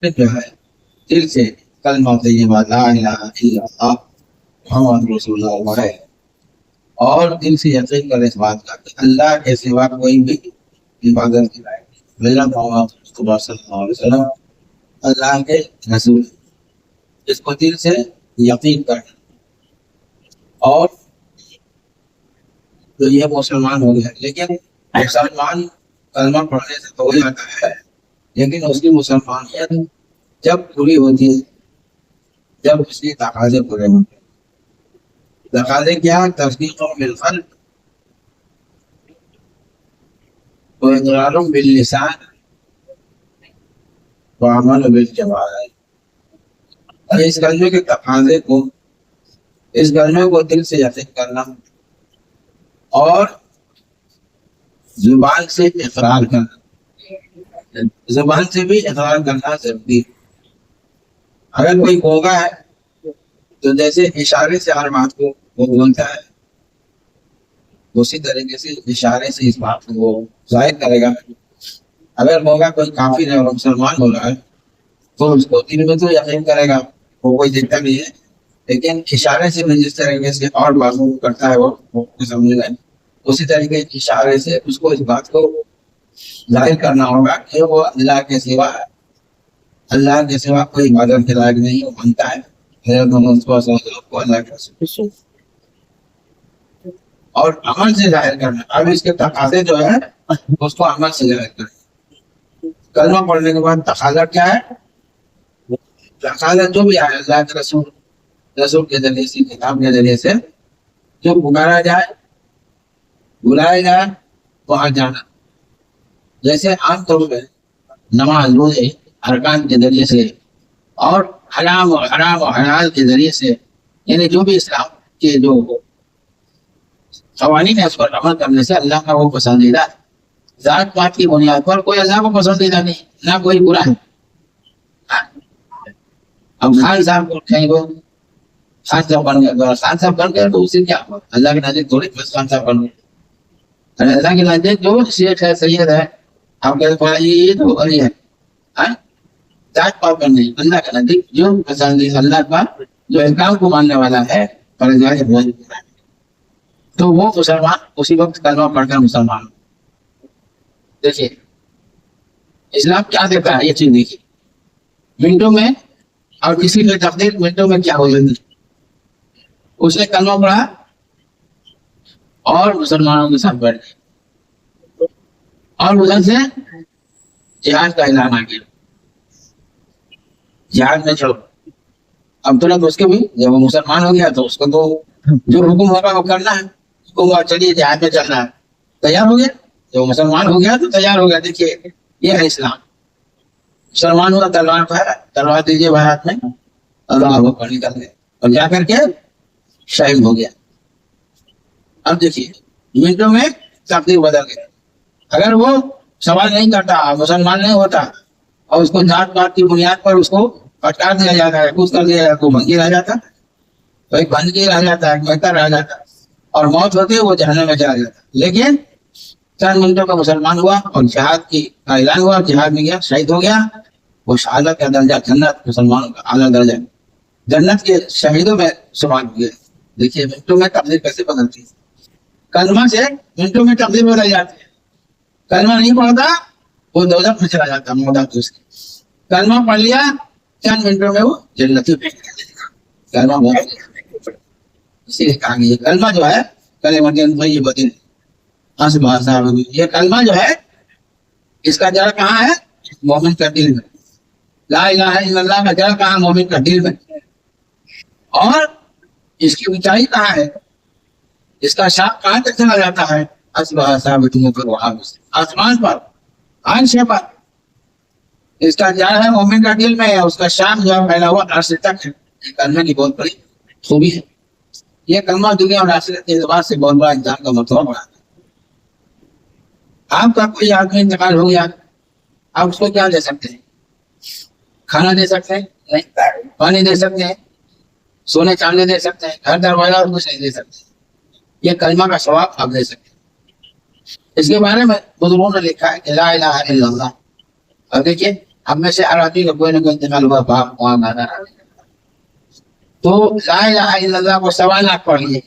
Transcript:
پھر جو ہے دل سے کلمہ طیبہ لا الہ الا اللہ محمد رسول اللہ پڑھے اور دل سے یقین کرے اس بات کا کہ اللہ کے سوا کوئی بھی عبادت کی لائق نہیں، میرا محمد مصطفیٰ صلی اللہ علیہ وسلم اللہ کے رسول ہیں۔ اس کو دل سے یقین کرنا اور تو یہ مسلمان ہو گیا۔ لیکن مسلمان کلمہ پڑھنے سے تو ہو جاتا ہے، لیکن اس کی مسلمانیت جب پوری ہوتی ہے جب اس کے تقاضے پورے ہوتے ہیں۔ تقاضے کیا؟ تصدیق بالقلب و اقرار باللسان و عمل بالجوارح۔ اس کلمے کے تقاضے کو، اس کلمے کو دل سے یقین کرنا اور زبان سے اقرار کرنا، زبان سے بھی اقرار کرنا ضروری ہے۔ اگر کوئی گونگا ہے تو جیسے اشارے سے ہر بات کو وہ بولتا ہے، اسی طریقے سے اشارے سے اس بات کو وہ ظاہر کرے گا۔ اگر گونگا کوئی کافر ہے اور مسلمان ہو رہا ہے تو اس کو دل میں تو یقین کرے گا، وہ کوئی دقت نہیں ہے، لیکن اشارے سے جس طریقے سے اور باتوں کو کرتا ہے وہ سمجھ گئے، اسی طریقے اشارے سے اس کو اس بات کو ظاہر کرنا ہوگا کہ وہ اللہ کے سوا کوئی عبادت کے لائق نہیں، وہ مانتا ہے حضرت محمد صلی اللہ علیہ وسلم کو اللہ کے رسول، اور عمل سے ظاہر کرنا۔ اب اس کے تقاضے جو ہے اس کو عمل سے ظاہر کرنا۔ کلمہ پڑھنے کے بعد تقاضا کیا ہے؟ تقاضا جو بھی ہے اللہ کے رسول کے ذریعے سے، کتاب کے ذریعے سے جو پکارا جائے، بلایا جائے، وہاں جانا۔ جیسے عام طور پہ نماز روزے ارکان کے ذریعے سے اور حرام و حلال کے ذریعے سے، یعنی جو بھی اسلام کے جو قوانین ہے اس پر عمل کرنے سے اللہ کا وہ پسندیدہ ہے۔ ذات پات کی بنیاد پر کوئی اللہ کو پسندیدہ نہیں، نہ کوئی برا ہے۔ اب خان صاحب کو کہیں وہ خان صاحب بن گئے، خان صاحب بن گئے تو اسے کیا اللہ کے نزدیک تھوڑی بس خان صاحب بن گئے، اللہ کے نزدیک جو شیخ ہے سید ہے آپ کہتے ہیں یہ تو ولی ہے، ذات پات پر نہیں، اللہ کے نزدیک جو پسندیدہ اللہ کا جو احکام کو ماننے والا ہے تو وہ مسلمان اسی وقت کلمہ پڑھ کر مسلمان۔ دیکھیے اسلام کیا دیتا ہے، یہ چیز دیکھیے منٹوں میں، اور کسی کی تقدیر منٹوں میں کیا ہو جاتی۔ اس نے کلمہ پڑھا اور مسلمانوں کے ساتھ بیٹھ گئے اور ادھر سے جہاد کا اعلان آ گیا، جہاد میں چلو۔ اب ترنت اس کے بھی جب وہ مسلمان ہو گیا تو اس کو تو جو حکم ہوگا وہ کرنا ہے، چلیے جہاد میں چلنا ہے، تیار ہو گیا، جب مسلمان ہو گیا تو تیار ہو گیا۔ دیکھیے یہ ہے اسلام، مسلمان ہوا تلوار دیجیے بھائی ہاتھ میں، اللہ وہ پڑھی کر گئے اور جا کر کے شہید ہو گیا۔ اب دیکھیے منٹوں میں تقدیر بدل گئی۔ اگر وہ سوال نہیں کرتا، مسلمان نہیں ہوتا اور اس کو ذات پات کی بنیاد پر اس کو پٹکار دیا جاتا ہے، کچھ کر دیا جاتا ہے، تو بھنگی رہ جاتا، تو ایک بھنگی رہ جاتا ہے، ایک بہتر رہ جاتا اور موت ہوتی ہے وہ جہنم میں چلا جاتا۔ لیکن چند منٹوں کا مسلمان ہوا اور جہاد کی اعلان ہوا، جہاد میں گیا، شہید ہو گیا، وہ شہادت کا درجہ جنت، مسلمانوں کا اعلیٰ درجہ جنت کے شہیدوں میں شمار ہوئے۔ دیکھیے منٹوں میں تقدیر کیسے بدلتی ہے، کلمہ سے منٹوں میں تقدیر بدل جاتی ہے۔ کلمہ نہیں پڑھتا وہ دوزخ میں چلا جاتا، موت اس کی۔ کلمہ پڑھ لیا چند منٹوں میں وہ جنتی ہو گیا۔ کلمہ اسی لیے کہا گیا کلمہ جو ہے کلمہ طیبۃ اصبح صاحب، یہ کلمہ جو ہے اس کا جڑ کہاں ہے؟ مومن کا دل میں۔ لا الہ الا اللہ کا جڑ کہاں؟ مومن کا دل میں۔ اور اس کی اونچائی کہاں ہے؟ اس کا شاخ کہاں تک چلا جاتا ہے؟ اصبح ثابت آسمان پر، عرش پر۔ اس کا جڑ ہے مومن کا دل میں، اس کا شاخ جو ہے پھیلا ہوا عرش تک ہے۔ یہ کلمہ کی بہت بڑی خوبی ہے۔ یہ کلمہ دنیا اور آخرت کے اعتبار سے بہت بڑا انسان کا مرتبہ بڑھاتا ہے۔ آپ کا کوئی آدمی انتقال ہو گیا، آپ اس کو کیا دے سکتے ہیں؟ کھانا دے سکتے ہیں؟ نہیں۔ پانی دے سکتے ہیں؟ سونے چاندی دے سکتے ہیں؟ گھر دروازہ اور کچھ نہیں دے سکتے۔ یہ کلمہ کا ثواب آپ دے سکتے ہیں۔ اس کے بارے میں بزرگوں نے لکھا ہے کہ لا الہ الا اللہ، اور دیکھیے اب میں سے ہر آدمی کا کوئی نہ کوئی انتقال ہوا، باپ وہاں دادا، تو لا الہ الا اللہ کو 1.25 لاکھ پڑھ لیے،